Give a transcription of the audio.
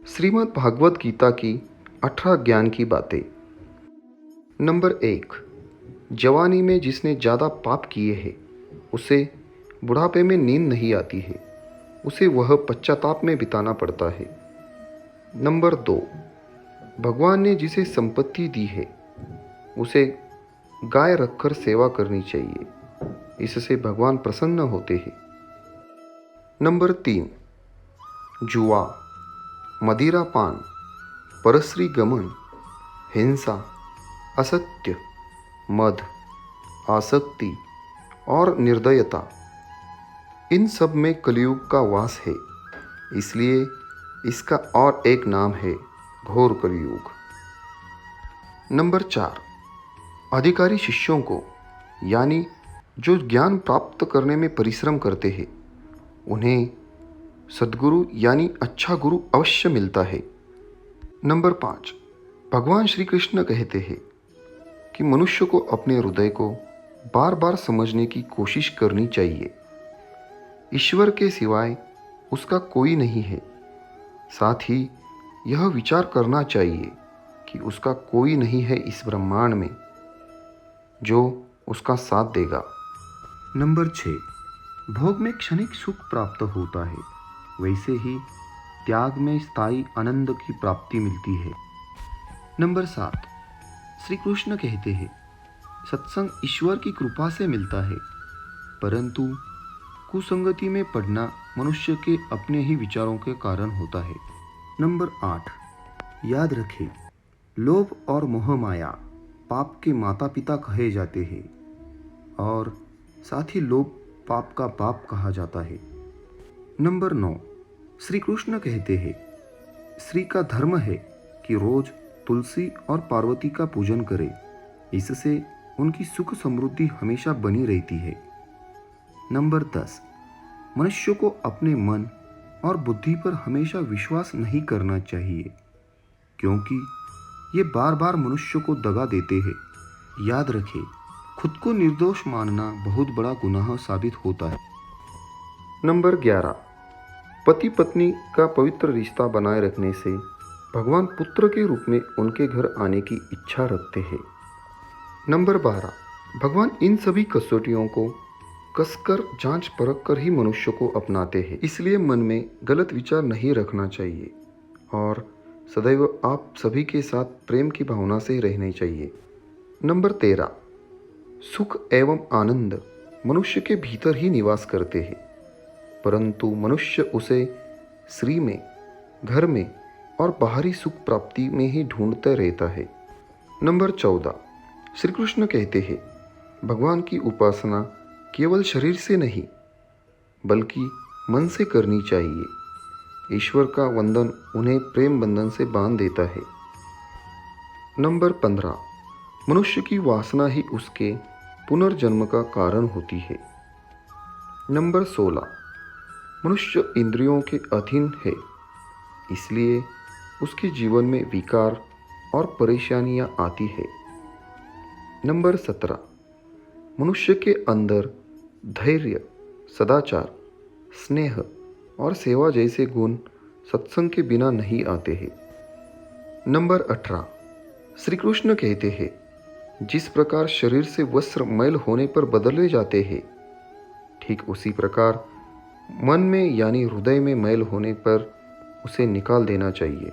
श्रीमद् भागवत गीता की 18 ज्ञान की बातें। नंबर 1। जवानी में जिसने ज़्यादा पाप किए हैं उसे बुढ़ापे में नींद नहीं आती है, उसे वह पश्चाताप में बिताना पड़ता है। नंबर 2। भगवान ने जिसे संपत्ति दी है उसे गाय रखकर सेवा करनी चाहिए, इससे भगवान प्रसन्न होते हैं। नंबर 3। जुआ, मदिरापान, परस्त्री गमन, हिंसा, असत्य, मद, आसक्ति और निर्दयता, इन सब में कलयुग का वास है, इसलिए इसका और एक नाम है घोर कलयुग। नंबर 4। अधिकारी शिष्यों को, यानी जो ज्ञान प्राप्त करने में परिश्रम करते हैं, उन्हें सद्गुरु यानी अच्छा गुरु अवश्य मिलता है। नंबर 5। भगवान श्री कृष्ण कहते हैं कि मनुष्य को अपने हृदय को बार बार समझने की कोशिश करनी चाहिए। ईश्वर के सिवाय उसका कोई नहीं है। साथ ही यह विचार करना चाहिए कि उसका कोई नहीं है इस ब्रह्मांड में जो उसका साथ देगा। नंबर 6। भोग में क्षणिक सुख प्राप्त होता है, वैसे ही त्याग में स्थायी आनंद की प्राप्ति मिलती है। नंबर 7। श्री कृष्ण कहते हैं सत्संग ईश्वर की कृपा से मिलता है, परंतु कुसंगति में पड़ना मनुष्य के अपने ही विचारों के कारण होता है। नंबर 8। याद रखें, लोभ और मोह माया पाप के माता पिता कहे जाते हैं और साथ ही लोभ पाप का बाप कहा जाता है। नंबर 9। श्री कृष्ण कहते हैं स्त्री का धर्म है कि रोज तुलसी और पार्वती का पूजन करे, इससे उनकी सुख समृद्धि हमेशा बनी रहती है। नंबर 10। मनुष्य को अपने मन और बुद्धि पर हमेशा विश्वास नहीं करना चाहिए, क्योंकि ये बार बार मनुष्य को दगा देते हैं। याद रखें, खुद को निर्दोष मानना बहुत बड़ा गुनाह साबित होता है। नंबर 11। पति पत्नी का पवित्र रिश्ता बनाए रखने से भगवान पुत्र के रूप में उनके घर आने की इच्छा रखते हैं। नंबर 12। भगवान इन सभी कसौटियों को कसकर जांच परख कर ही मनुष्य को अपनाते हैं, इसलिए मन में गलत विचार नहीं रखना चाहिए और सदैव आप सभी के साथ प्रेम की भावना से रहनी चाहिए। नंबर 13। सुख एवं आनंद मनुष्य के भीतर ही निवास करते हैं, परंतु मनुष्य उसे स्त्री में, घर में और बाहरी सुख प्राप्ति में ही ढूंढता रहता है। नंबर 14। श्री कृष्ण कहते हैं भगवान की उपासना केवल शरीर से नहीं बल्कि मन से करनी चाहिए। ईश्वर का वंदन उन्हें प्रेम बंधन से बांध देता है। नंबर 15। मनुष्य की वासना ही उसके पुनर्जन्म का कारण होती है। नंबर 16। मनुष्य इंद्रियों के अधीन है, इसलिए उसके जीवन में विकार और परेशानियां आती है। नंबर 17। मनुष्य के अंदर धैर्य, सदाचार, स्नेह और सेवा जैसे गुण सत्संग के बिना नहीं आते हैं। नंबर 18। श्री कृष्ण कहते हैं जिस प्रकार शरीर से वस्त्र मैल होने पर बदले जाते हैं, ठीक उसी प्रकार मन में यानी हृदय में मैल होने पर उसे निकाल देना चाहिए।